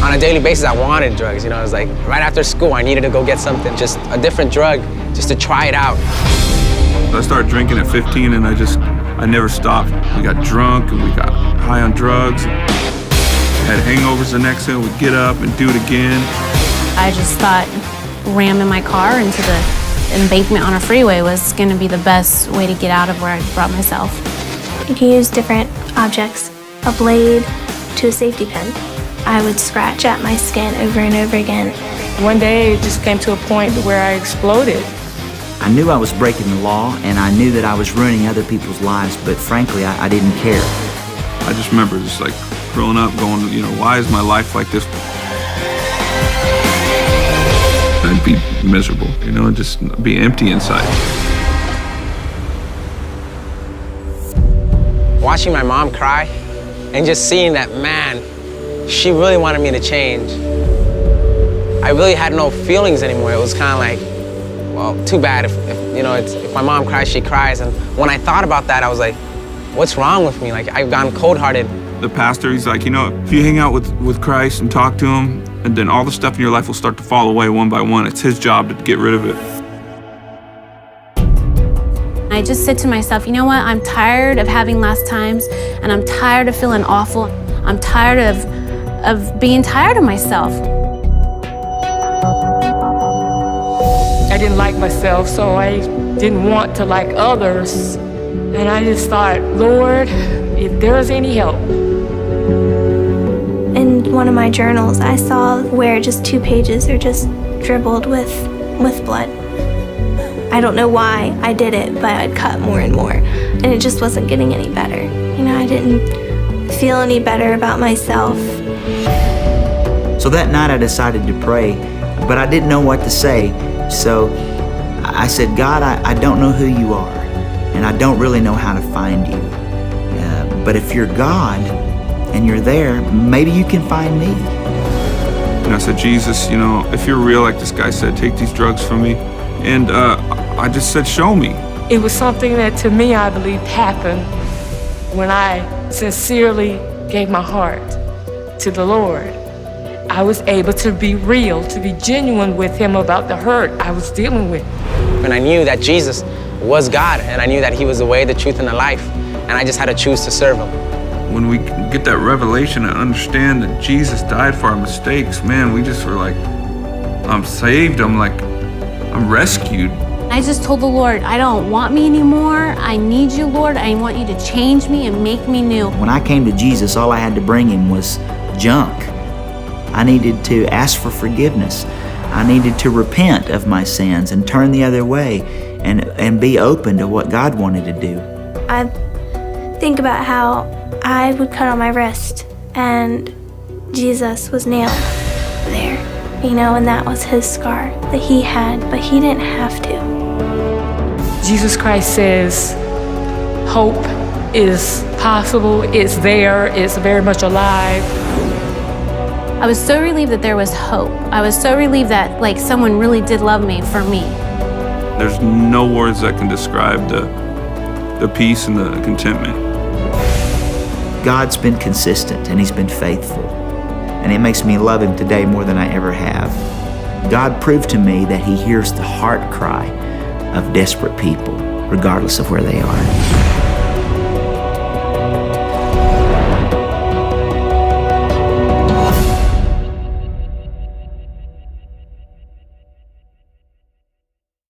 On a daily basis, I wanted drugs. You know, it was like right after school, I needed to go get something, just a different drug, just to try it out. I started drinking at 15 and I never stopped. We got drunk and we got high on drugs. Had hangovers the next day, we'd get up and do it again. I just thought ramming my car into the embankment on a freeway was gonna be the best way to get out of where I brought myself. You can use different objects, a blade to a safety pin. I would scratch at my skin over and over again. One day it just came to a point where I exploded. I knew I was breaking the law and I knew that I was ruining other people's lives, but frankly, I didn't care. I just remember just like growing up going, you know, why is my life like this? I'd be miserable, you know, just be empty inside. Watching my mom cry and just seeing that, man, she really wanted me to change. I really had no feelings anymore. It was kind of like, well, too bad. If my mom cries, she cries. And when I thought about that, I was like, what's wrong with me? Like, I've gone cold-hearted. The pastor, he's like, you know, if you hang out with Christ and talk to him, and then all the stuff in your life will start to fall away one by one. It's his job to get rid of it. I just said to myself, you know what? I'm tired of having last times, and I'm tired of feeling awful. I'm tired of being tired of myself. I didn't like myself, so I didn't want to like others. And I just thought, Lord, if there's any help. In one of my journals, I saw where just 2 pages are just dribbled with blood. I don't know why I did it, but I'd cut more and more, and it just wasn't getting any better. You know, I didn't feel any better about myself. So that night I decided to pray, but I didn't know what to say. So I said, God, I don't know who you are, and I don't really know how to find you. But if you're God and you're there, maybe you can find me. And I said, Jesus, you know, if you're real, like this guy said, take these drugs from me. And I just said, show me. It was something that, to me, I believe happened when I sincerely gave my heart to the Lord. I was able to be real, to be genuine with him about the hurt I was dealing with. And I knew that Jesus was God, and I knew that he was the way, the truth, and the life, and I just had to choose to serve him. When we get that revelation and understand that Jesus died for our mistakes, man, we just were like, I'm saved, I'm rescued. I just told the Lord, I don't want me anymore. I need you, Lord. I want you to change me and make me new. When I came to Jesus, all I had to bring him was junk. I needed to ask for forgiveness. I needed to repent of my sins and turn the other way and be open to what God wanted to do. I think about how I would cut on my wrist and Jesus was nailed there, you know, and that was his scar that he had, but he didn't have to. Jesus Christ says, hope is possible, it's there, it's very much alive. I was so relieved that there was hope. I was so relieved that like someone really did love me for me. There's no words that can describe the peace and the contentment. God's been consistent and he's been faithful. And it makes me love him today more than I ever have. God proved to me that he hears the heart cry of desperate people, regardless of where they are.